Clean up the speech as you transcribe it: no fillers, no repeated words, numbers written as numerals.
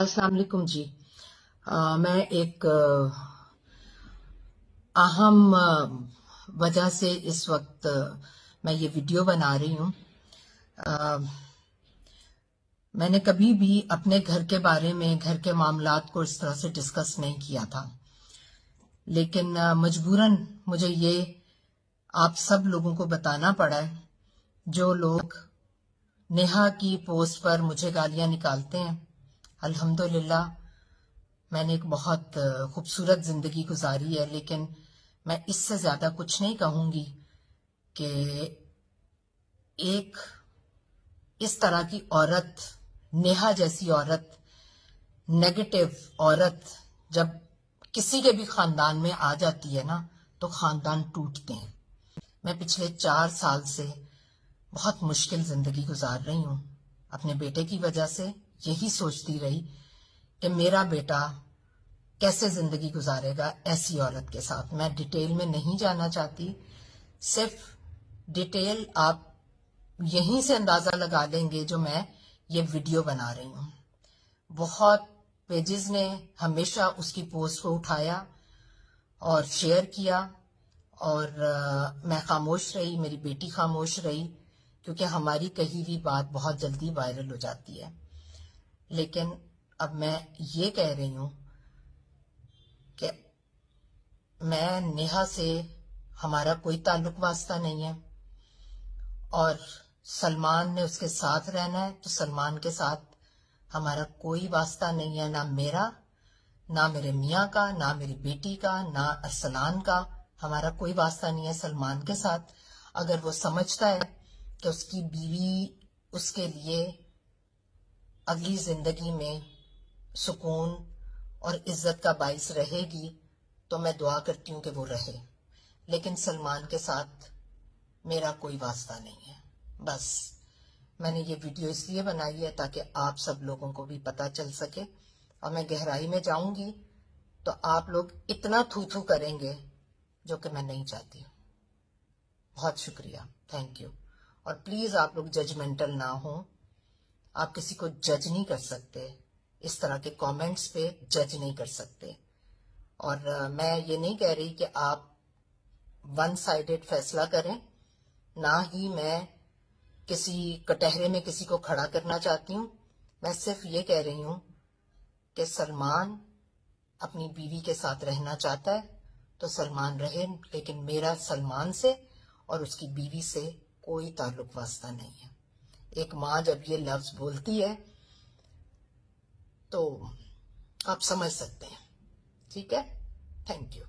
السلام علیکم جی. میں ایک اہم وجہ سے اس وقت میں یہ ویڈیو بنا رہی ہوں. میں نے کبھی بھی اپنے گھر کے بارے میں گھر کے معاملات کو اس طرح سے ڈسکس نہیں کیا تھا، لیکن مجبوراً مجھے یہ آپ سب لوگوں کو بتانا پڑا ہے جو لوگ نیہا کی پوسٹ پر مجھے گالیاں نکالتے ہیں. الحمدللہ میں نے ایک بہت خوبصورت زندگی گزاری ہے، لیکن میں اس سے زیادہ کچھ نہیں کہوں گی کہ ایک اس طرح کی عورت، نیہا جیسی عورت، نیگیٹو عورت جب کسی کے بھی خاندان میں آ جاتی ہے نا تو خاندان ٹوٹتے ہیں. میں پچھلے 4 سال سے بہت مشکل زندگی گزار رہی ہوں اپنے بیٹے کی وجہ سے. یہی سوچتی رہی کہ میرا بیٹا کیسے زندگی گزارے گا ایسی عورت کے ساتھ. میں ڈیٹیل میں نہیں جانا چاہتی، صرف ڈیٹیل آپ یہیں سے اندازہ لگا لیں گے جو میں یہ ویڈیو بنا رہی ہوں. بہت پیجز نے ہمیشہ اس کی پوسٹ کو اٹھایا اور شیئر کیا، اور میں خاموش رہی، میری بیٹی خاموش رہی، کیونکہ ہماری کہی ہوئی بات بہت جلدی وائرل ہو جاتی ہے. لیکن اب میں یہ کہہ رہی ہوں کہ میں نیہا سے ہمارا کوئی تعلق واسطہ نہیں ہے، اور سلمان نے اس کے ساتھ رہنا ہے تو سلمان کے ساتھ ہمارا کوئی واسطہ نہیں ہے، نہ میرا، نہ میرے میاں کا، نہ میری بیٹی کا، نہ ارسلان کا. ہمارا کوئی واسطہ نہیں ہے سلمان کے ساتھ. اگر وہ سمجھتا ہے کہ اس کی بیوی اس کے لیے اگلی زندگی میں سکون اور عزت کا باعث رہے گی تو میں دعا کرتی ہوں کہ وہ رہے، لیکن سلمان کے ساتھ میرا کوئی واسطہ نہیں ہے. بس میں نے یہ ویڈیو اس لیے بنائی ہے تاکہ آپ سب لوگوں کو بھی پتہ چل سکے، اور میں گہرائی میں جاؤں گی تو آپ لوگ اتنا تھو تھو کریں گے جو کہ میں نہیں چاہتی. بہت شکریہ، تھینک یو. اور پلیز آپ لوگ ججمنٹل نہ ہوں، آپ کسی کو جج نہیں کر سکتے، اس طرح کے کامنٹس پہ جج نہیں کر سکتے. اور میں یہ نہیں کہہ رہی کہ آپ ون سائیڈڈ فیصلہ کریں، نہ ہی میں کسی کٹہرے میں کسی کو کھڑا کرنا چاہتی ہوں. میں صرف یہ کہہ رہی ہوں کہ سلمان اپنی بیوی کے ساتھ رہنا چاہتا ہے تو سلمان رہے، لیکن میرا سلمان سے اور اس کی بیوی سے کوئی تعلق واسطہ نہیں ہے. ایک ماں جب یہ لفظ بولتی ہے تو آپ سمجھ سکتے ہیں. ٹھیک ہے، تھینک یو.